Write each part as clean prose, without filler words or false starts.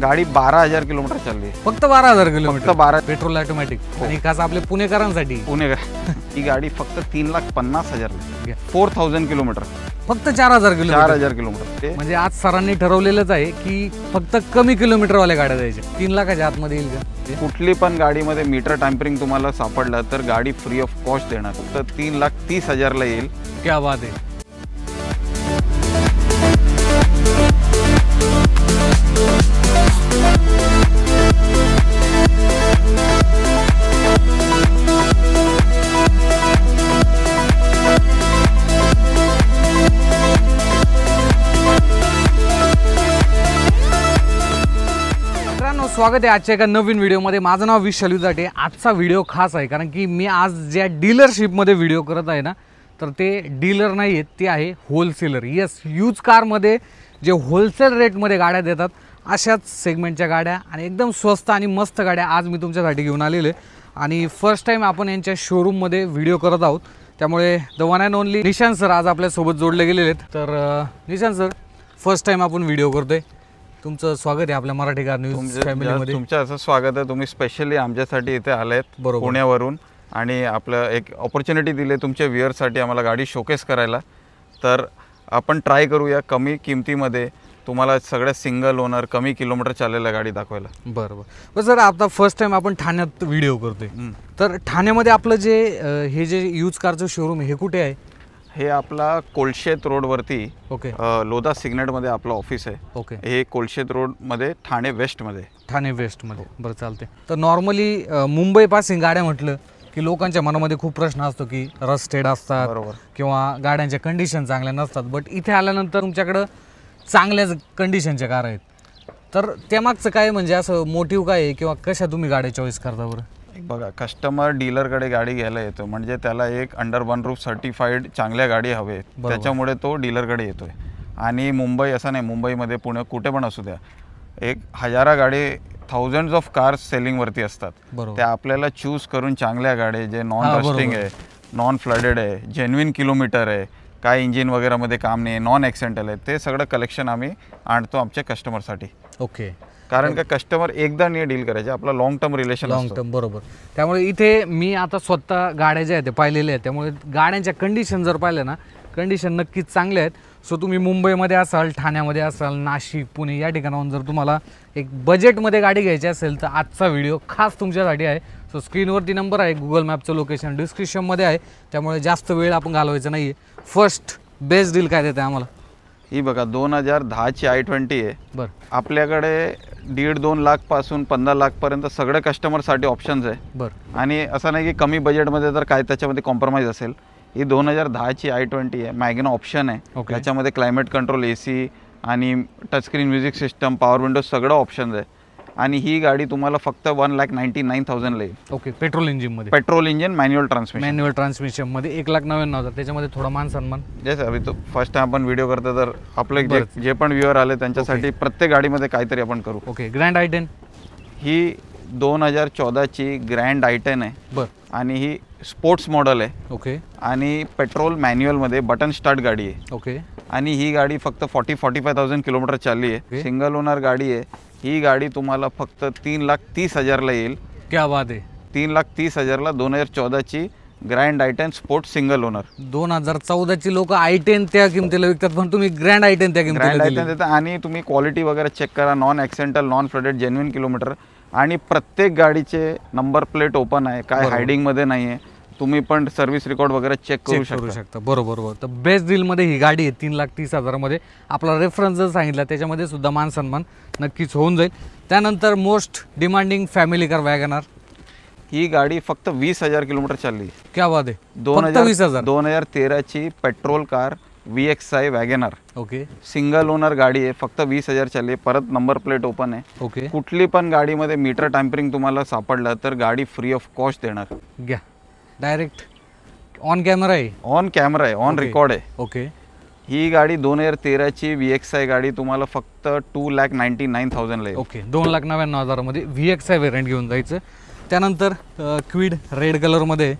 गाडी 12,000 किलोमीटर चालली. फक्त 12,000 किलोमीटर. फक्त 12. Petrol automatic. आणि खास आपल्या पुणेकरांसाठी. ही गाडी फक्त 3,50,000 4000 किलोमीटर. फक्त 4,000 किलोमीटर. 4,000 किलोमीटर. म्हणजे आज सरांनी ठरवलेलंच आहे की फक्त कमी किलोमीटरवाल्या गाड्या द्यायच्या. 3 लाखाच्या आतमध्ये येईल का? कुठली पण गाडीमध्ये मीटर टॅम्परिंग तुम्हाला सापडलं तर गाडी फ्री ऑफ कॉस्ट देणार. फक्त 3,30,000 ला येईल. क्या बात आहे. स्वागत आहे आजच्या एका नवीन व्हिडिओमध्ये. माझं नाव विशाल विजाटे. आजचा व्हिडिओ खास आहे कारण की मी आज ज्या डीलरशिपमध्ये व्हिडिओ करत आहे ना, तर ते डीलर नाही आहेत, ते आहे होलसेलर. येस, यूज कारमध्ये जे होलसेल रेटमध्ये गाड्या देतात अशाच सेगमेंटच्या गाड्या आणि एकदम स्वस्त आणि मस्त गाड्या आज मी तुमच्यासाठी घेऊन आलेले. आणि फर्स्ट टाईम आपण यांच्या शोरूममध्ये व्हिडिओ करत आहोत, त्यामुळे the one and only Nishant sir आज आपल्यासोबत जोडले गेलेले आहेत. तर निशांत सर, फर्स्ट टाईम आपण व्हिडिओ करतोय. तुमचं स्वागत आहे आपल्या मराठी कार न्यूज फॅमिलीमध्ये. तुमचं असं स्वागत आहे. तुम्ही स्पेशली आमच्यासाठी इथे आलेत पुण्यावरून आणि आपलं एक ऑपॉर्च्युनिटी दिली तुमच्या व्ह्युअर्ससाठी आम्हाला गाडी शोकेस करायला. तर आपण ट्राय करूया कमी किमतीमध्ये तुम्हाला सगळ्या सिंगल ओनर कमी किलोमीटर चाललेल्या गाडी दाखवायला. बरं सर, आता फर्स्ट टाइम आपण ठाण्यात व्हिडिओ करतोय. तर ठाण्यामध्ये आपलं जे हे जे यूज कारचं शोरूम आहे हे कुठे आहे? हे आपला कोलशेत रोडवरती. ओके. लोधा सिग्नेटमध्ये आपलं ऑफिस आहे. ओके. हे कोलशेत रोडमध्ये ठाणे वेस्टमध्ये. ठाणे वेस्टमध्ये. बरं, चालते. तर नॉर्मली मुंबई पासिंग गाड्या म्हटलं की लोकांच्या मनामध्ये खूप प्रश्न असतो की रस्टेड असतात, बरोबर, किंवा गाड्यांच्या कंडिशन चांगल्या नसतात. बट इथे आल्यानंतर तुमच्याकडं चांगल्याच कंडिशनच्या कार आहेत. तर त्यामागचं काय, म्हणजे असं मोटिव्ह काय आहे किंवा कशा तुम्ही गाड्या चॉईस करता बरं? बघा, कस्टमर डीलरकडे गाडी घ्यायला येतो म्हणजे त्याला एक अंडर वन रूफ सर्टिफाईड चांगल्या गाडी हवे, त्याच्यामुळे तो डीलरकडे येतोय. आणि मुंबई असं नाही, मुंबईमध्ये पुणे कुठे पण असू द्या, एक हजारा गाडी थाउजंड्स ऑफ कार्स सेलिंगवरती असतात. त्या आपल्याला चूज करून चांगल्या गाड्या जे नॉन रस्टिंग आहे, नॉन फ्लडेड आहे, जेन्युइन किलोमीटर आहे, काय इंजिन वगैरेमध्ये काम नाही, नॉन ॲक्सिडेंटल आहे, ते सगळं कलेक्शन आम्ही आणतो आमच्या कस्टमरसाठी. ओके. कारण का कस्टमर एकदा नाही डील करायचे, आपला long term relation. Long term, बरोबर. त्यामुळे इथे मी आता स्वतः गाड्या ज्या आहेत ते पाहिलेल्या आहेत, त्यामुळे गाड्यांच्या कंडिशन जर पाहिलं ना, कंडिशन नक्कीच चांगल्या आहेत. सो तुम्ही मुंबईमध्ये असाल, ठाण्यामध्ये असाल, नाशिक, पुणे या ठिकाणाहून जर तुम्हाला एक बजेटमध्ये गाडी घ्यायची असेल तर आजचा व्हिडिओ खास तुमच्यासाठी आहे. सो स्क्रीनवरती नंबर आहे, गुगल मॅपचं लोकेशन डिस्क्रिप्शनमध्ये आहे, त्यामुळे जास्त वेळ आपण घालवायचा नाही आहे. फर्स्ट बेस्ट डील काय देते आम्हाला? ही बघा, 2010ची i20 आहे. बरं. आपल्याकडे 1.5-2 लाखपासून 15 लाखपर्यंत सगळ्या कस्टमरसाठी ऑप्शन्स आहे. बरं. आणि असं नाही की कमी बजेटमध्ये तर काय त्याच्यामध्ये कॉम्प्रोमाइज असेल. ही 2010ची i20 आहे, मॅग्ना ऑप्शन आहे. त्याच्यामध्ये क्लायमेट कंट्रोल, AC आणि touchscreen music system, power window सगळं ऑप्शन्स आहे. आणि ही गाडी तुम्हाला फक्त 1,99,900 ला येईल. ओके. पेट्रोल इंजिनमध्ये. पेट्रोल इंजिन, मॅन्युअल ट्रान्समिशनमध्ये 1,99,000. त्याच्यामध्ये थोडा मान सन्मान. येस, अभि तो फर्स्ट टाइम आपण व्हिडिओ करतो तर आपले जे पण व्ह्युअर आले त्यांच्यासाठी प्रत्येक गाडीमध्ये काहीतरी आपण करू. ओके. ग्रँड i10 ही 2014ची ग्रँड i10 आहे. बरं. आणि ही स्पोर्ट्स मॉडेल आहे. ओके. आणि पेट्रोल मॅन्युअलमध्ये बटन स्टार्ट गाडी आहे. ओके. आणि ही गाडी फक्त 40-45,000 किलोमीटर चालली आहे. सिंगल ओनर गाडी आहे. ही गाडी तुम्हाला फक्त 3,30,000 ला येईल. क्या बात आहे. 3,30,000 ला 2014ची grand i10 sports single owner. 2014ची लोक i10 त्या किमतीला विकतात, पण तुम्ही ग्रँड i10 त्या किमतीला देता. आणि तुम्ही क्वालिटी वगैरे चेक करा, non accidental, non flooded, genuine kilometre. आणि प्रत्येक गाडीचे नंबर प्लेट ओपन आहे, काय हायडिंगमध्ये नाही आहे. तुम्ही पण सर्व्हिस रेकॉर्ड वगैरे चेक करू शकता. बरोबर. तर बेस्ट डीलमध्ये ही गाडी आहे 3,30,000 मध्ये. आपला रेफरन्स जर सांगितला त्याच्यामध्ये सुद्धा मान सन्मान नक्कीच होऊन जाईल. त्यानंतर most demanding family car WagonR. ही गाडी फक्त 20,000 किलोमीटर चालली. क्या बात आहे. 2013ची petrol car VXI WagonR. Okay. Single owner गाडी आहे, फक्त 20,000 चालली. परत नंबर प्लेट ओपन आहे. ओके. कुठली पण गाडीमध्ये मीटर टॅम्परिंग तुम्हाला सापडलं तर गाडी फ्री ऑफ कॉस्ट देणार. घ्या, डायरेक्ट ऑन कॅमेरा आहे. ऑन कॅमेरा आहे, ऑन रेकॉर्ड आहे. ओके. ही गाडी 2013ची VXI गाडी तुम्हाला फक्त 2,99,000 ला येईल. ओके. 2,99,000 मध्ये VXI व्हेरियंट घेऊन जायचं. त्यानंतर क्विड रेड कलरमध्ये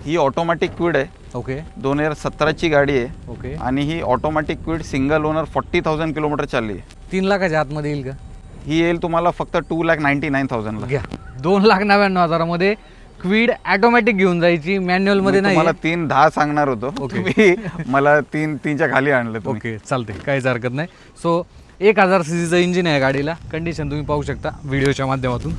ही ऑटोमॅटिक क्विड आहे, ओके 2017ची गाडी आहे ओके. आणि ही automatic Kwid single owner 40,000 kilometre चालली आहे. 3 लाखाच्या आतमध्ये येईल का? ही येईल तुम्हाला फक्त 2,99,000ला. घ्या 2,99,000मध्ये क्विड ऑटोमॅटिक घेऊन जायची, मॅन्युअल मध्ये नाही. मला 3,10 सांगणार होतो, तुम्ही मला 3च्या खाली आणलं तुम्ही. ओके चालते, काहीच हरकत नाही. सो 1000 सीसीचं इंजिन आहे गाडीला, कंडिशन तुम्ही पाहू शकता व्हिडिओच्या माध्यमातून.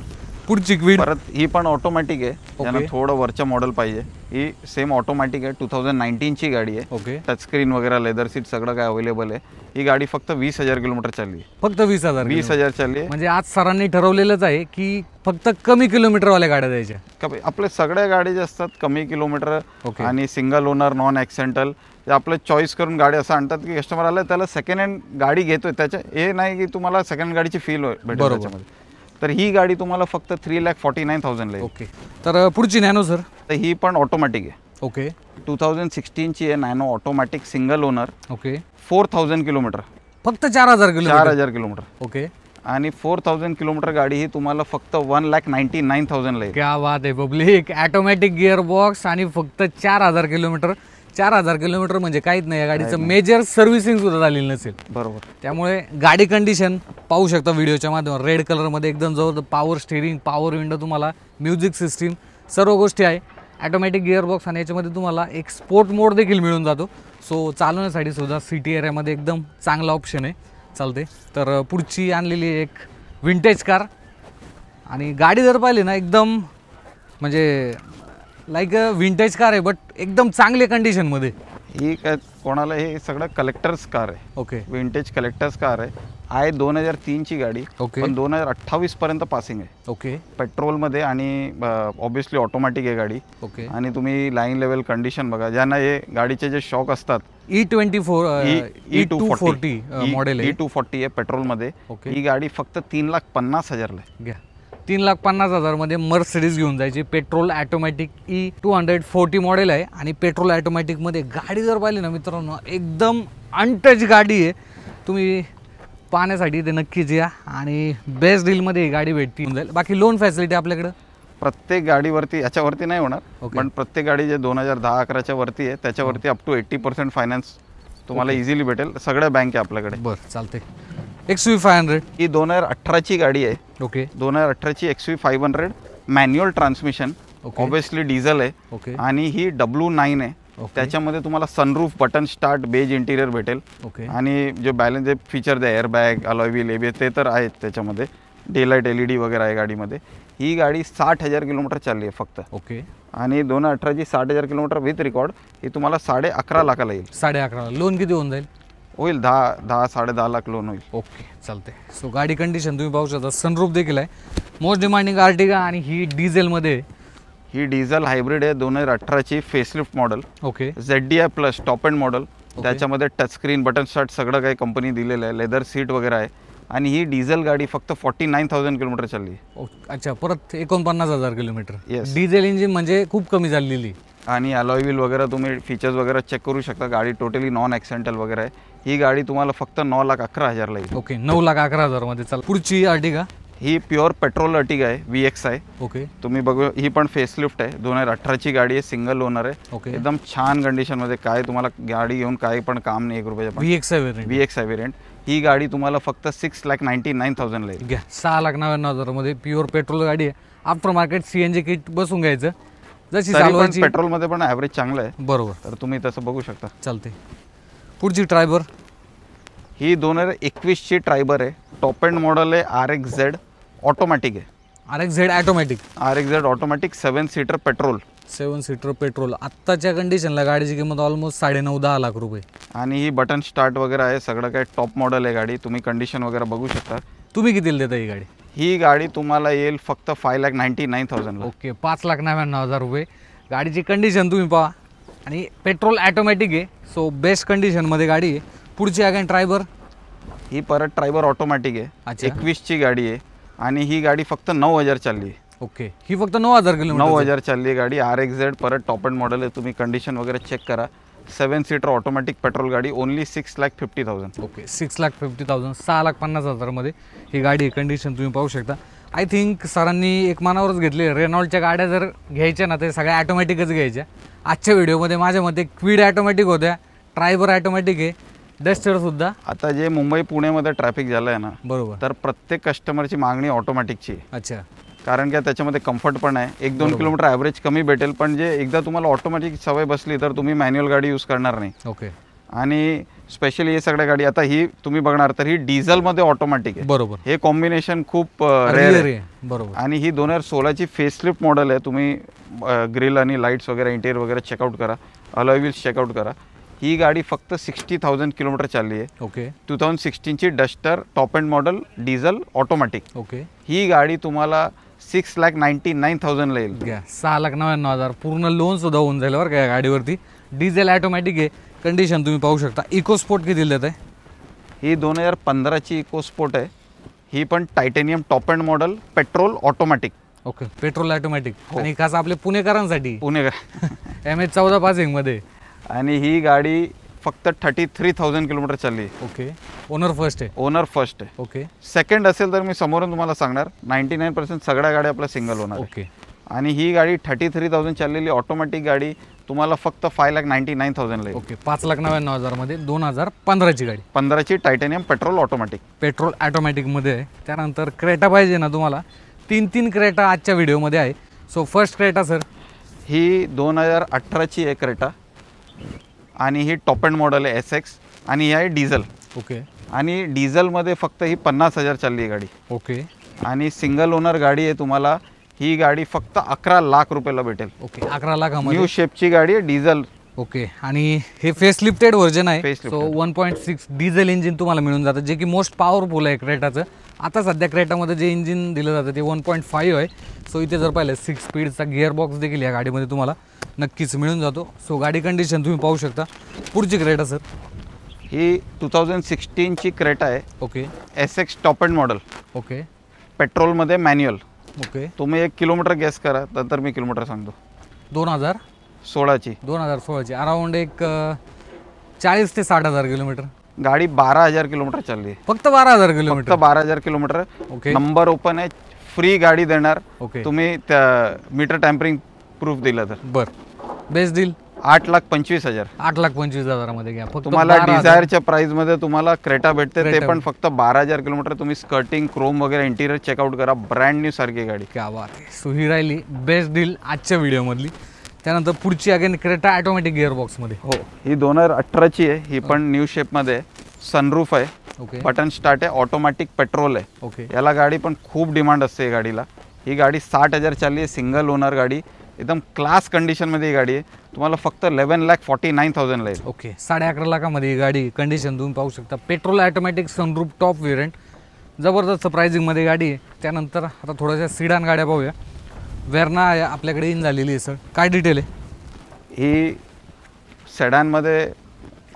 पुढची क्विड परत ही पण ऑटोमॅटिक आहे, ज्यांना थोडं वरचं मॉडेल पाहिजे. ही सेम ऑटोमॅटिक आहे, 2019ची गाडी आहे. ओके. टच स्क्रीन वगैरे, लेदर सीट सगळं काय अवेलेबल आहे. ही गाडी फक्त 20,000 किलोमीटर चालली आहे. फक्त 20,000 चालली आहे. म्हणजे आज सरांनी ठरवलेलंच आहे की फक्त कमी किलोमीटरवाल्या गाड्या द्यायच्या. आपल्या सगळ्या गाडी जे असतात कमी किलोमीटर ओके. आणि सिंगल ओनर नॉन ॲक्सिडेंटल, ते आपलं चॉईस करून गाडी असं आणतात की कस्टमर आलं त्याला सेकंड हँड गाडी घेतोय, त्याच्या हे नाही की तुम्हाला सेकंड गाडीची फील भेटेल त्याच्यामध्ये. तर ही गाडी तुम्हाला फक्त 3,49,000 ला. ओके. तर पुढची नॅनो सर. तर ही पण ऑटोमॅटिक आहे. ओके. 2016ची आहे nano automatic single owner. Okay. 4,000 kilometre, फक्त 4,000 किलोमीटर. 4,000 किलोमीटर. ओके. आणि 4,000 किलोमीटर गाडी ही तुम्हाला फक्त 1,99,000 ला येईल. क्या बात आहे पब्लिक. ऑटोमॅटिक गिअर बॉक्स आणि फक्त 4,000 किलोमीटर. 4,000 किलोमीटर म्हणजे काहीच नाही, या गाडीचं मेजर सर्व्हिसिंग सुद्धा झालेलं नसेल. बरोबर. त्यामुळे गाडी कंडिशन पाहू शकता व्हिडिओच्या माध्यमातून. रेड कलरमध्ये एकदम जवळ पॉवर स्टेरिंग, पॉवर विंडो, तुम्हाला म्युझिक सिस्टीम सर्व गोष्टी आहे. ऑटोमॅटिक गिअरबॉक्स आणि याच्यामध्ये तुम्हाला एक स्पोर्ट मोड देखील मिळून जातो. सो चालवण्यासाठी सुद्धा सिटी एरियामध्ये एकदम चांगला ऑप्शन आहे, चालते. तर पुढची आणलेली एक विंटेज कार, आणि गाडी जर पाहिली ना एकदम म्हणजे लाईक विंटेज कार आहे, बट एकदम चांगल्या कंडिशनमध्ये. ही काय कोणाला हे सगळं कलेक्टर्स कार आहे. ओके. विंटेज कलेक्टर्स कार आहे 2003ची गाडी. ओके. पण 2028 पर्यंत पासिंग आहे. ओके. पेट्रोलमध्ये आणि ऑब्विसली ऑटोमॅटिक आहे गाडी. ओके. आणि तुम्ही लाईन लेवल कंडिशन बघा, ज्यांना हे गाडीचे जे शॉक असतात. E240 मॉडेल आहे. E240 आहे पेट्रोलमध्ये. ओके. ही गाडी फक्त 3,50,000 ला आहे. घ्या 3,50,000 मध्ये मर्सिडीज घेऊन जायची. पेट्रोल ऑटोमॅटिक E240 मॉडेल आहे आणि पेट्रोल ऑटोमॅटिकमध्ये गाडी जर पाहिली ना मित्रांनो एकदम अनटच गाडी आहे. तुम्ही पाहण्यासाठी ते नक्कीच या, आणि बेस्ट डीलमध्ये ही गाडी भेटती जाईल. बाकी लोन फॅसिलिटी आपल्याकडं प्रत्येक गाडीवरती, याच्यावरती नाही होणार. ओके. पण प्रत्येक गाडी जे 2010-11च्या वरती आहे त्याच्यावरती अप टू 80% फायनान्स तुम्हाला इझिली भेटेल. सगळ्या बँक आहे आपल्याकडे. बरं चालते. XUV 500 ही 2018ची गाडी आहे. ओके. 2018ची XUV 500 manual transmission, okay. Obviously diesel आहे. ओके. आणि ही W9 आहे. ओके. त्याच्यामध्ये तुम्हाला sunroof, button start, beige interior भेटेल. ओके. आणि जे बॅलन्स जे फीचर आहे एअरबॅग, अलॉय व्हील, ABS ते तर आहेत त्याच्यामध्ये. डेलाईट LED वगैरे आहे गाडीमध्ये. ही गाडी 60,000 किलोमीटर चालली आहे फक्त. ओके. आणि 2018ची 60,000 किलोमीटर विथ रेकॉर्ड ही तुम्हाला 11.5 लाखाला येईल. 11.5 लोन किती होऊन जाईल? होईल 10-10.5 लाख लोन होईल. ओके चालते. सो गाडी कंडिशन तुम्ही पाहू शकता. सनरूफ देखील आहे. मोस्ट डिमांडिंग आर्टिगा, आणि ही डिझेलमध्ये. ही डिझेल हायब्रिड आहे 2018ची facelift model. Okay. ZDI plus top end model. त्याच्यामध्ये टच स्क्रीन, बटन स्टार्ट सगळं काही कंपनी दिलेलं आहे. लेदर सीट वगैरे आहे. आणि ही डिझेल गाडी फक्त 49,000 किलोमीटर चालली आहे. अच्छा, परत 49,000 किलोमीटर. Yes. डिझेल इंजिन म्हणजे खूप कमी झालेली. आणि अलॉय व्हील वगैरे तुम्ही फीचर्स वगैरे चेक करू शकता. गाडी टोटली नॉन ॲक्सिडेंटल वगैरे आहे. ही गाडी तुम्हाला फक्त 9,11,000 ला येईल. ओके. 9,11,000 मध्ये. चाल पुढची आर्टिगा. ही प्युअर पेट्रोल अर्टिगा आहे, VX आहे. ओके. तुम्ही बघू, ही पण फेसलिफ्ट आहे. 2018ची गाडी आहे, सिंगल ओनर आहे. ओके. एकदम छान कंडिशनमध्ये. काय तुम्हाला गाडी घेऊन काही पण काम नाही. 1 रुपयाच्या. VX आहे व्हेरियंट. VX आहे व्हेरियंट. ही गाडी तुम्हाला फक्त 6,99,000 ला येईल. घ्या 6,99,000 मध्ये प्युअर पेट्रोल गाडी आहे. आफ्टर मार्केट CNG किट बसून घ्यायचं. जशी चालवायची. पेट्रोलमध्ये पण ॲव्हरेज चांगलं आहे. बरोबर. तर तुम्ही तसं बघू शकता. चालते. पुढची ट्रायबर. ही 2021ची ट्रायबर आहे. टॉप एंड मॉडेल आहे. RXZ ऑटोमॅटिक आहे. RXZ automatic. RXZ automatic 7 seater petrol. 7 seater petrol. आत्ताच्या कंडिशनला गाडीची किंमत ऑलमोस्ट 9.5-10 लाख रुपये. आणि ही बटन स्टार्ट वगैरे आहे. सगळं काही टॉप मॉडेल आहे गाडी. तुम्ही कंडिशन वगैरे बघू शकता. तुम्ही कितीला देता ही गाडी? ही गाडी तुम्हाला येईल फक्त 5,99,000 ला. ओके. 5,99,000 रुपये. गाडीची कंडिशन तुम्ही पहा, आणि पेट्रोल ऑटोमॅटिक आहे. सो बेस्ट कंडिशनमध्ये गाडी आहे. पुढची अगेन ट्रायबर. ही परत ट्रायबर ऑटोमॅटिक आहे. 21ची गाडी आहे. आणि ही गाडी फक्त 9,000 चालली आहे. ओके. ही फक्त 9,000 किलोमीटर. 9,000 चालली आहे गाडी. RXZ परत टॉप एंड मॉडेल आहे. तुम्ही कंडिशन वगैरे चेक करा. 7 सीटर ऑटोमॅटिक पेट्रोल गाडी. ओनली 6,50,000. ओके. 6,50,000. 6,50,000 मध्ये ही गाडी कंडिशन तुम्ही पाहू शकता. आय थिंक सरांनी एक मनावरच घेतले. रेनॉल्टच्या गाड्या जर घ्यायच्या ना, ते सगळ्या ऑटोमॅटिकच घ्यायच्या. आजच्या व्हिडिओमध्ये माझ्या मते क्विड ऑटोमॅटिक होत्या, ट्रायबर ऑटोमॅटिक आहे, डस्टर सुद्धा. आता जे मुंबई पुणेमध्ये ट्रॅफिक झालं आहे ना, बरोबर. तर प्रत्येक कस्टमरची मागणी ऑटोमॅटिकची आहे. अच्छा. कारण की त्याच्यामध्ये कम्फर्ट पण आहे, 1-2 किलोमीटर ॲव्हरेज कमी भेटेल, पण जे एकदा तुम्हाला ऑटोमॅटिक सवय बसली तर तुम्ही मॅन्युअल गाडी यूज करणार नाही. ओके. आणि स्पेशली हे सगळ्या गाडी आता ही तुम्ही बघणार तर ही डिझेलमध्ये ऑटोमॅटिक आहे. बरोबर. हे कॉम्बिनेशन खूप रेअर आहे. बरोबर. आणि ही 2016ची फेसलिफ्ट मॉडेल आहे. तुम्ही ग्रिल आणि लाईट्स वगैरे इंटेरियर वगैरे चेकआउट करा, अलॉय व्हील्स चेकआउट करा. ही गाडी फक्त 60,000 किलोमीटर चालली आहे. ओके. 2016ची Duster top end model diesel automatic. Okay. ही गाडी तुम्हाला 6,99,000 येईल. घ्या 6,99,000. पूर्ण लोन सुद्धा होऊन जाईल बरं का या गाडीवरती. डिझेल ऑटोमॅटिक आहे. कंडिशन तुम्ही पाहू शकता. इको स्पोर्ट किती देत आहे? ही 2015ची इको स्पोर्ट आहे. ही पण titanium top end model petrol automatic. Okay. Petrol automatic. आणि खास आपल्या पुणेकरांसाठी पुणे MH14 पासिंगमध्ये. आणि ही गाडी फक्त 33,000 किलोमीटर चालली. ओके. ओनर फर्स्ट आहे. ओनर फर्स्ट आहे. ओके. सेकंड असेल तर मी समोरून तुम्हाला सांगणार 99% सगळ्या गाड्या आपल्या सिंगल होणार. ओके. आणि ही गाडी 33,000 चाललेली ऑटोमॅटिक गाडी तुम्हाला फक्त 5,99,000 येईल. ओके. 5,99,000 मध्ये 2015ची गाडी. 15ची टायटेनियम पेट्रोल ऑटोमॅटिक. पेट्रोल ऑटोमॅटिकमध्ये आहे. त्यानंतर क्रेटा पाहिजे ना तुम्हाला, 3 क्रेटा आजच्या व्हिडिओमध्ये आहे. So first Creta sir. ही 2018ची आहे क्रेटा. आणि ही टॉप एंड मॉडेल आहे SX. आणि ही आहे डिझेल. ओके. आणि डिझेलमध्ये फक्त ही 50,000 चालली आहे गाडी. ओके. आणि सिंगल ओनर गाडी आहे. तुम्हाला ही गाडी फक्त 11 लाख रुपयाला भेटेल. ओके. 11 लाखामध्ये न्यू शेपची गाडी आहे डिझेल. ओके. आणि हे फेसलिफ्टेड व्हर्जन आहे. Facelifted. सो 1.6 डिझेल इंजिन तुम्हाला मिळून जातं, जे की मोस्ट पॉवरफुल आहे क्रेटाचं. आता सध्या क्रेटामध्ये जे इंजिन दिलं जातं ते 1.5 आहे. सो इथे जर पाहिलं 6 स्पीडचा गिअर बॉक्स देखील या गाडीमध्ये तुम्हाला नक्कीच मिळून जातो. सो गाडी कंडिशन तुम्ही पाहू शकता. पुढची क्रेटा सर. ही 2016ची क्रेटा आहे. Okay. SX top end model. Okay. पेट्रोलमध्ये मॅन्युअल. ओके. तुम्ही 1 किलोमीटर गॅस करा, नंतर मी किलोमीटर सांगतो. 2016ची. 2016ची अराउंड एक 40 ते 60,000 किलोमीटर. गाडी 12,000 किलोमीटर चालली आहे. फक्त 12,000 किलोमीटर. फक्त 12,000 किलोमीटर. ओके. नंबर ओपन आहे. फ्री गाडी देणार. ओके. तुम्ही त्या मीटर टॅम्परिंग प्रूफ दिला तर. बर. Best deal. 8,25,000. 8,25,000 मध्ये घ्या. फक्त तुम्हाला 12,000. डिझायरच्या प्राइस मध्ये तुम्हाला क्रेटा भेटते. ते क्रेटा पण फक्त 12,000 किलोमीटर. तुम्ही स्कर्टिंग क्रोम वगैरे इंटिरियर चेकआउट करा. ब्रँड न्यू सारखी गाडी. क्या बात आहे. सो ही राहिली बेस्ट डील आजच्या व्हिडिओमधली. त्यानंतर पुढची अगेन क्रेटा ऑटोमॅटिक गिअरबॉक्समध्ये. हो. ही 2018ची आहे. ही पण न्यू शेपमध्ये आहे. सनरूफ आहे. ओके. बटन स्टार्ट आहे. ऑटोमॅटिक पेट्रोल आहे. ओके. याला गाडी पण खूप डिमांड असते या गाडीला. ही गाडी 60,000 चालली आहे. सिंगल ओनर गाडी. एकदम क्लास कंडिशनमध्ये ही गाडी आहे. तुम्हाला फक्त 11,49,000 येईल. ओके. 11.5 लाखामध्ये ही गाडी कंडिशन तुम्ही पाहू शकता. Petrol automatic sunroof top variant. जबरदस्त प्राइसिंगमध्ये गाडी आहे. त्यानंतर आता थोड्याशा सिडान गाड्या पाहूया. वेर्ना आपल्याकडे इन झालेली आहे सर. काय डिटेल आहे? ही सेडानमध्ये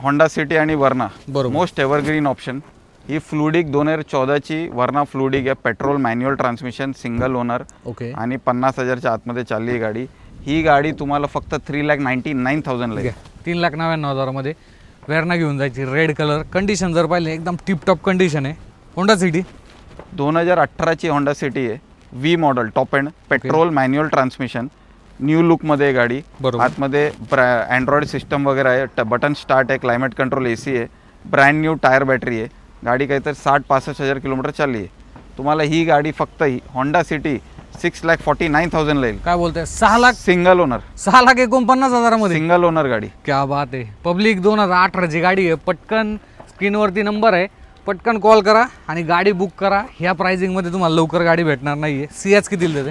होंडा सिटी आणि वर्ना बरोबर. Most evergreen option. ही फ्लुडिक 2014ची वर्ना फ्लुडिक आहे. Petrol manual transmission single owner. Okay. आणि 50,000च्या आतमध्ये चालली ही गाडी. ही गाडी तुम्हाला फक्त 3,99,000 लागेल. 3,99,000 मध्ये वेर्ना घेऊन जायची. Red colour. कंडिशन जर पाहिले एकदम टिपटॉप कंडिशन आहे. होंडा सिटी 2018ची होंडा सिटी आहे. V model top end petrol manual transmission. New लुकमध्ये आहे गाडी. बरोबर. आतमध्ये अँड्रॉइड सिस्टम वगैरे आहे. बटन स्टार्ट आहे. क्लायमेट कंट्रोल AC आहे. ब्रँड न्यू टायर बॅटरी आहे. गाडी काहीतरी 60-65,000 किलोमीटर चालली आहे. तुम्हाला ही गाडी फक्त ही होंडा सिटी 6,49,000 येईल. काय बोलताय? 6 लाख. Single owner. 6,49,000 मध्ये. सिंगल ओनर गाडी. क्या बात आहे. पब्लिक 2018ची गाडी आहे. पटकन स्क्रीनवरती नंबर आहे. पटकन कॉल करा आणि गाडी बुक करा. ह्या प्राइसिंगमध्ये तुम्हाला लवकर गाडी भेटणार नाही आहे. सियाज किती देते?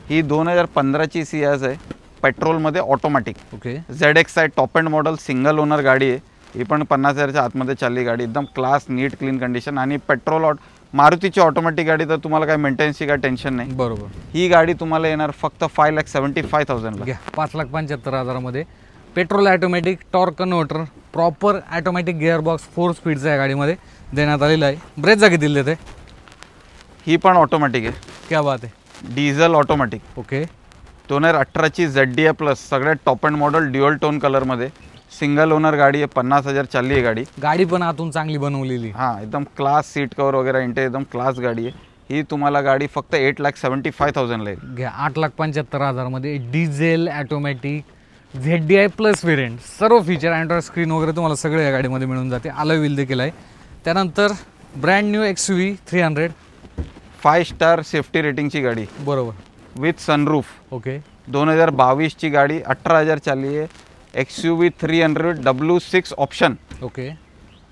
ही 2015ची सियाज आहे. पेट्रोलमध्ये ऑटोमॅटिक. ओके. ZX आहे. Top end model single owner गाडी आहे. ही पण 50,000च्या आतमध्ये चालली गाडी. एकदम क्लास नीट क्लीन कंडिशन. आणि पेट्रोल मारुतीची ऑटोमॅटिक गाडी, तर तुम्हाला काय मेंटेनन्सची काय टेन्शन नाही. बरोबर. ही गाडी तुम्हाला येणार फक्त 5,75,000 घ्या. 5,75,000 मध्ये. Petrol automatic torque converter proper automatic gearbox 4 स्पीडचा या गाडीमध्ये देण्यात आलेला आहे. ब्रेकचा किती देते? ही पण ऑटोमॅटिक आहे. क्या बात आहे. Diesel automatic. ओके. 2018ची ZDA प्लस सगळ्यात top end model dual tone कलरमध्ये. सिंगल ओनर गाडी आहे. 50,000 चालली आहे गाडी. गाडी पण आतून चांगली बनवलेली. हां, एकदम क्लास सीट कवर वगैरे इंटेरियर एकदम क्लास गाडी आहे. ही तुम्हाला गाडी फक्त 8,75,000 येईल. घ्या. 8,75,000 मध्ये diesel automatic ZDI plus variant, सर्व फीचर अँड्रॉइड स्क्रीन वगैरे तुम्हाला सगळं या गाडीमध्ये मिळून जाते. अलॉय व्हील देखील आहे. त्यानंतर brand new XUV 300. 5 star safety रेटिंगची गाडी बरोबर. With sunroof. ओके. 2022ची गाडी, 18,000 चालली आहे. XUV 300 W6 option. ओके.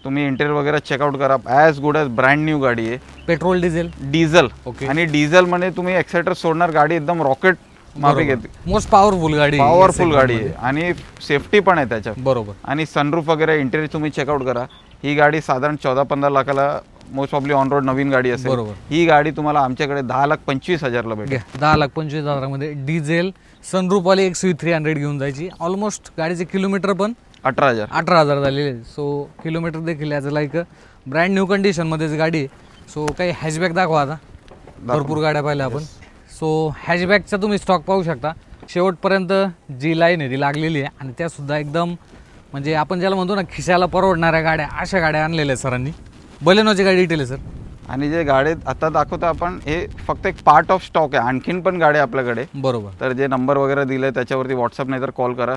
तुम्ही इंटेरियर वगैरे चेकआउट करा. As good as brand new गाडी आहे. Petrol diesel. डिझेल. ओके. आणि डिझेल मध्ये तुम्ही एक्साइटर सोडणार, गाडी एकदम रॉकेट माफी घेते. मोस्ट पॉवरफुल गाडी. पॉवरफुल गाडी आहे आणि सेफ्टी पण आहे त्याच्यात. बरोबर. आणि सनरूफ वगैरे इंटेरियर तुम्ही चेकआउट करा. ही गाडी साधारण 14-15 लाखाला मोस्ट प्रॉब्ली ऑन रोड नवीन गाडी असेल. बरोबर. ही गाडी तुम्हाला आमच्याकडे 10,25,000 ला भेटेल. 10,25,000 मध्ये डिझेल सनरूफ वाली XUV 300 घेऊन जायची. ऑलमोस्ट गाडीचे किलोमीटर पण 18,000 झालेले. सो किलोमीटर देखील याचं लाईक ब्रँड न्यू कंडिशनमध्येच गाडी आहे. सो काही हॅशबॅक दाखवा आता. भरपूर गाड्या पाहिल्या आपण. सो हॅशबॅकचा तुम्ही स्टॉक पाहू शकता. शेवटपर्यंत जी लाईन आहे ती लागलेली आहे आणि त्यासुद्धा एकदम म्हणजे आपण ज्याला म्हणतो ना खिशाला परवडणाऱ्या गाड्या, अशा गाड्या आणलेल्या सरांनी. बलेनोची गाडी डिटेल आहे सर. आणि जे गाडीत आता दाखवतो आपण, हे फक्त एक पार्ट ऑफ स्टॉक आहे. आणखीन पण गाडी आपल्याकडे. बरोबर. तर जे नंबर वगैरे दिले त्याच्यावरती व्हॉट्सअप नाही तर कॉल करा.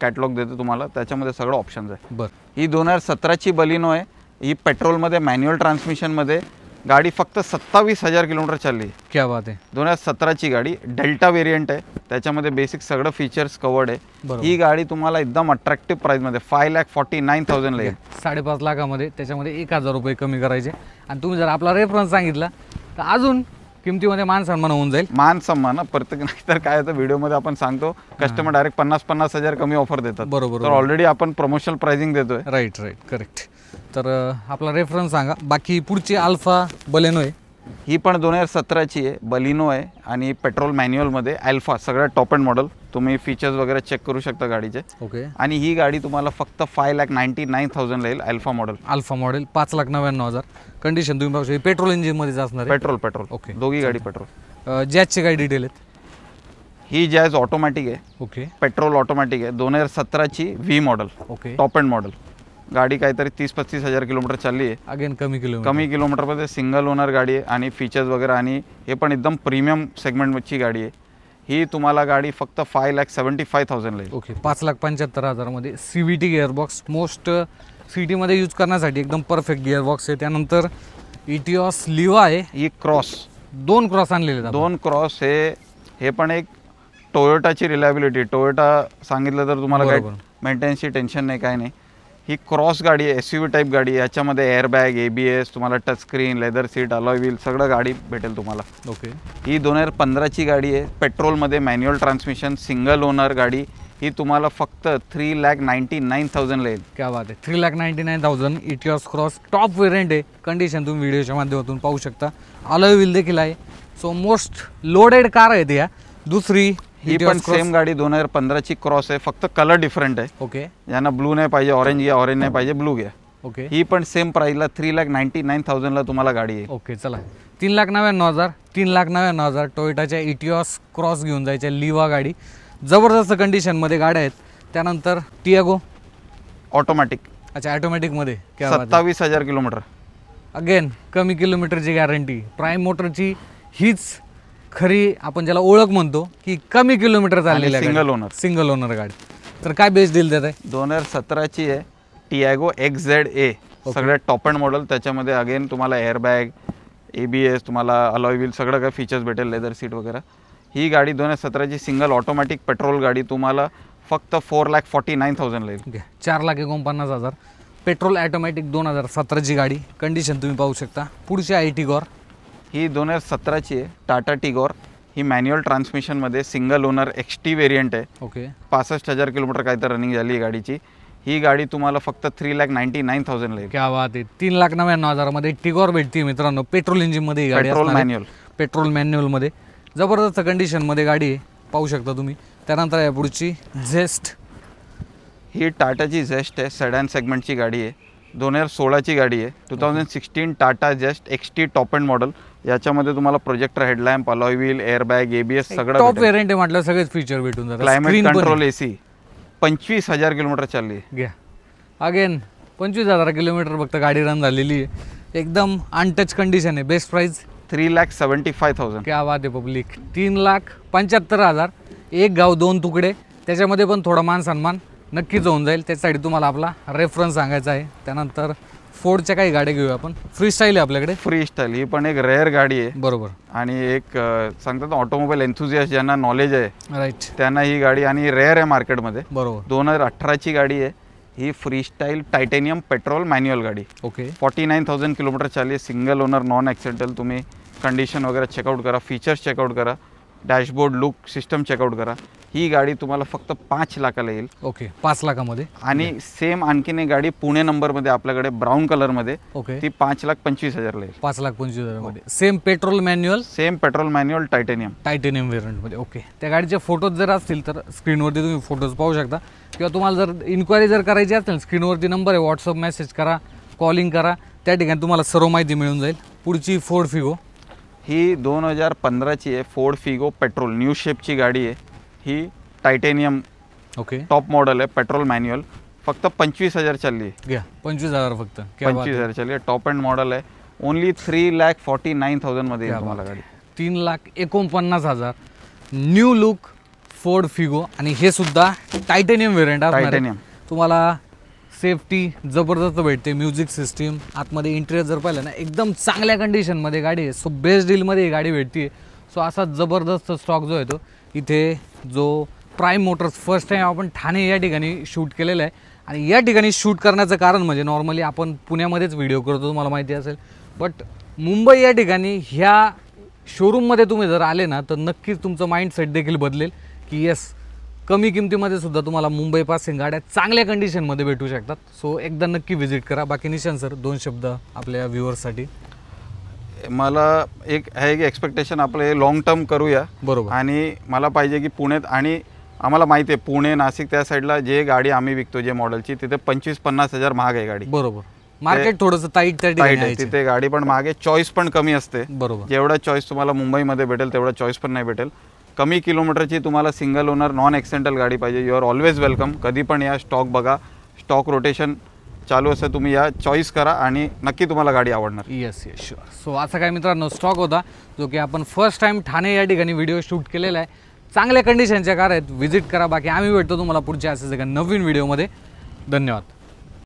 कॅटलॉग देतो तुम्हाला, त्याच्यामध्ये सगळं ऑप्शन्स आहे. बरं. ही 2017ची बलिनो आहे. ही पेट्रोलमध्ये मॅन्युअल ट्रान्समिशनमध्ये गाडी फक्त 27,000 किलोमीटर चालली. क्या बात आहे. 2017ची गाडी डेल्टा व्हेरियंट आहे. त्याच्यामध्ये बेसिक सगळं फीचर्स कवर्ड आहे. ही गाडी तुम्हाला एकदम अट्रॅक्टिव्ह प्राइसमध्ये 5,49,000 ला येईल. 5.5 लाखामध्ये. त्याच्यामध्ये 1,000 रुपये कमी करायचे. आणि तुम्ही जर आपला रेफरन्स सांगितला तर अजून किमतीमध्ये मान सन्मान होऊन जाईल. मान सन्मान प्रत्येक. नाही तर काय होतं, व्हिडिओमध्ये आपण सांगतो कस्टमर डायरेक्ट 50,000 कमी ऑफर देतात. बरोबर. तर ऑलरेडी आपण प्रमोशनल प्राइसिंग देतोय. Right correct. तर आपला रेफरन्स सांगा. बाकी पुढची अल्फा बलेनो आहे. ही पण 2017ची आहे. बलिनो आहे आणि पेट्रोल मॅन्युअलमध्ये अल्फा, सगळ्यात टॉप एंड मॉडेल. तुम्ही फीचर्स वगैरे चेक करू शकता गाडीचे. ओके. आणि ही गाडी तुम्हाला फक्त 5,99,000 ला येईल. Alpha model. 5,99,000. कंडिशन तुम्ही पाहू शकता. पेट्रोल इंजिनमध्येच असणार आहे. पेट्रोल. ओके. दोघी गाडी पेट्रोल. जॅजची काही डिटेल आहेत. ही जॅज ऑटोमॅटिक आहे. ओके. पेट्रोल ऑटोमॅटिक आहे. 2017ची V model. Okay. Top end model. गाडी काहीतरी 30-35,000 किलोमीटर चालली आहे. अगेन कमी किलोमीटरमध्ये सिंगल ओनर गाडी आहे. आणि फीचर्स वगैरे आणि हे पण एकदम प्रीमियम सेगमेंटची गाडी आहे. ही तुम्हाला गाडी फक्त 5,75,000 ला येईल. ओके. 5,75,000 मध्ये. CVT गिअरबॉक्स, मोस्ट सिटीमध्ये यूज करण्यासाठी एकदम परफेक्ट गिअरबॉक्स आहे. त्यानंतर इटिओस लिवा आहे. ही क्रॉस, 2 क्रॉस आणलेले आहेत. 2 क्रॉस. हे पण एक टोयोटाची रिलायबिलिटी. टोयोटा सांगितलं तर तुम्हाला काही मेंटेनन्सची टेन्शन नाही, काय नाही. ही क्रॉस गाडी आहे. SUV टाईप गाडी आहे. याच्यामध्ये एअरबॅग, ABS, तुम्हाला touch screen, leather seat, alloy wheel सगळं गाडी भेटेल तुम्हाला. ओके. ही 2015ची गाडी आहे. पेट्रोलमध्ये मॅन्युअल ट्रान्समिशन, सिंगल ओनर गाडी. ही तुम्हाला फक्त 3,99,000 ला येईल. क्या बात आहे. 3,99,000. इटिओस क्रॉस टॉप व्हेरियंट आहे. कंडिशन तुम्ही व्हिडिओच्या माध्यमातून पाहू शकता. अलॉय व्हील देखील आहे. सो मोस्ट लोडेड कार आहे ती. दुसरी ही पण सेम गाडी 2015ची क्रॉस आहे. फक्त कलर डिफरंट आहे. ओके. ज्यांना ब्लू नाही पाहिजे ऑरेंज घ्या, ऑरेंज नाही पाहिजे ब्लू घ्या. ओके. ही पण सेम प्राइसला 3,99,000 ला तुम्हाला गाडी आहे. ओके. चला. 3,99,000. 3,99,000 टोयोटाच्या इटिओस क्रॉस घेऊन जायच्या लिवा गाडी. जबरदस्त कंडिशनमध्ये गाड्या आहेत. त्यानंतर टियागो ऑटोमॅटिक. अच्छा, ऑटोमॅटिकमध्ये. 27,000 किलोमीटर. अगेन कमी किलोमीटरची गॅरंटी. प्राईम मोटरची हीच खरी आपण ज्याला ओळख म्हणतो की कमी किलोमीटर चाललेल्या सिंगल ओनर गाडी. तर काय बेस्ट डील देत आहे. 2017ची आहे. टियागो XZA, सगळ्यात टॉप एंड मॉडेल. त्याच्यामध्ये अगेन तुम्हाला एअरबॅग, ABS, तुम्हाला अलॉय व्हील सगळं काय फीचर्स भेटेल, लेदर सीट वगैरे. ही गाडी 2017ची सिंगल ऑटोमॅटिक पेट्रोल गाडी तुम्हाला फक्त 4,49,000 ला येईल. 4,49,000. पेट्रोल ऑटोमॅटिक 2017ची गाडी. कंडिशन तुम्ही पाहू शकता. पुढची आहे टिगॉर. ही 2017ची आहे. टाटा टिगॉर. ही मॅन्युअल ट्रान्समिशनमध्ये सिंगल ओनर XT व्हेरियंट आहे. ओके. 65,000 किलोमीटर काय तर रनिंग झाली आहे गाडीची. ही गाडी तुम्हाला फक्त 3,99,000 ला येईल. क्या बात आहे. 3,99,000 मध्ये टिगॉर भेटते मित्रांनो. पेट्रोल इंजिनमध्ये ही गाडी. पेट्रोल मॅन्युअलमध्ये जबरदस्त कंडिशनमध्ये गाडी आहे. पाहू शकता तुम्ही. त्यानंतर या पुढची झेस्ट. ही टाटाची झेस्ट आहे. सेडॅन सेगमेंटची गाडी आहे. 2016ची गाडी आहे. 2016 Tata zest XT top end model. याच्यामध्ये तुम्हाला projector headlamp, alloy wheel, airbag, ABS सगळं टॉप व्हेरियंट आहे म्हटलं. सगळेच फीचर भेटून जातात. Climate control AC. 25,000 किलोमीटर चालली आहे. घ्या. अगेन 25,000 किलोमीटर फक्त गाडी रन झालेली आहे. एकदम अनटच कंडिशन आहे. Best price 3,75,000. क्या बात आहे पब्लिक. 3,75,000. एक गाव 2 तुकडे. त्याच्यामध्ये पण थोडा मान सन्मान नक्कीच होऊन जाईल. त्याच्यासाठी तुम्हाला आपला रेफरन्स सांगायचा आहे. त्यानंतर फोर्डच्या काही गाड्या घेऊया आपण. फ्री स्टाईल आहे आपल्याकडे. फ्री स्टाईल ही पण एक रेअर गाडी आहे. बरोबर. आणि एक सांगतात ऑटोमोबाईल एन्थुझियास्ट ज्यांना नॉलेज आहे राईट, त्यांना ही गाडी आणि रेअर आहे मार्केटमध्ये. बरोबर. 2018ची गाडी आहे ही. Freestyle titanium petrol manual गाडी. ओके. 49,000 किलोमीटर चालली आहे. Single owner, non accidental. तुम्ही कंडिशन वगैरे चेकआउट करा, फीचर्स चेकआउट करा, डॅशबोर्ड लुक सिस्टम चेकआउट करा. ही गाडी तुम्हाला फक्त 5 लाखाला येईल. ओके, 5 लाखामध्ये. आणि सेम आणखीन एक गाडी पुणे नंबरमध्ये आपल्याकडे ब्राऊन कलरमध्ये. ओके. ती 5,25,000ला येईल. 5,25,000 मध्ये. Same petrol manual. Same petrol manual titanium व्हेरियंटमध्ये. ओके. त्या गाडीचे फोटोज जर असतील तर स्क्रीनवरती तुम्ही फोटोज पाहू शकता, किंवा तुम्हाला जर इन्क्वायरी जर करायची असेल स्क्रीनवरती नंबर आहे, व्हॉट्सअप मेसेज करा, कॉलिंग करा, त्या ठिकाणी तुम्हाला सर्व माहिती मिळून जाईल. पुढची फोर्ड फिगो ही 2015ची आहे. फोर्ड फिगो पेट्रोल न्यू शेपची गाडी आहे ही. टायटेनियम ओके टॉप मॉडेल आहे, पेट्रोल मॅन्युअल. फक्त 25,000 चालली आहे. घ्या 25,000 फक्त. 25,000 चालली आहे. टॉप एंड मॉडेल आहे. ओनली 3,49,000 मध्ये येईल तुम्हाला गाडी. 3,49,000. New look Ford Figo. आणि हे सुद्धा टायटेनियम व्हेरियंट आहे. टायटेनियम. तुम्हाला सेफ्टी जबरदस्त भेटते, म्युझिक सिस्टीम, आतमध्ये इंटिरियर जर पाहिलं ना एकदम चांगल्या कंडिशनमध्ये गाडी आहे. सो बेस्ट डीलमध्ये ही गाडी भेटते. सो असा जबरदस्त स्टॉक जो आहे तो इथे, जो प्राईम मोटर्स फर्स्ट टाईम आपण ठाणे या ठिकाणी शूट केलेलं आहे. आणि या ठिकाणी शूट करण्याचं कारण म्हणजे नॉर्मली आपण पुण्यामध्येच व्हिडिओ करतो, तुम्हाला माहिती असेल. बट मुंबई या ठिकाणी ह्या शोरूममध्ये तुम्ही जर आले ना तर नक्कीच तुमचं माइंडसेट देखील बदलेल की येस, कमी किमतीमध्ये सुद्धा तुम्हाला मुंबईपासून गाड्या चांगल्या कंडिशनमध्ये भेटू शकतात. सो एकदा नक्की व्हिजिट करा. बाकी निशांत सर 2 शब्द आपल्या व्ह्युअर्ससाठी. मला एक आहे की एक्सपेक्टेशन आपले लॉंग टर्म करूया. बरोबर. आणि मला पाहिजे की पुण्यात, आणि आम्हाला माहिती आहे पुणे नाशिक त्या साईडला जे गाडी आम्ही विकतो जे मॉडेलची, तिथे 25-50,000 महाग आहे गाडी. बरोबर. मार्केट थोडंसं टाईट आहे तिथे. गाडी पण महाग आहे, चॉईस पण कमी असते. बरोबर. जेवढा चॉईस तुम्हाला मुंबईमध्ये भेटेल तेवढा चॉईस पण नाही भेटेल. कमी किलोमीटरची तुम्हाला सिंगल ओनर नॉन ॲक्सिडेंटल गाडी पाहिजे, यू आर ऑलवेज वेलकम. कधी पण या, स्टॉक बघा, स्टॉक रोटेशन चालू असं, तुम्ही या, चॉईस करा आणि नक्की तुम्हाला गाडी आवडणार. Yes yes sure. सो असा काय मित्रांनो स्टॉक होता जो की आपण फर्स्ट टाइम ठाणे या ठिकाणी व्हिडिओ शूट केलेला आहे. चांगल्या कंडिशनच्या कार आहेत, व्हिजिट करा. बाकी आम्ही भेटतो तुम्हाला पुढच्या असेच एका नवीन व्हिडिओमध्ये. धन्यवाद.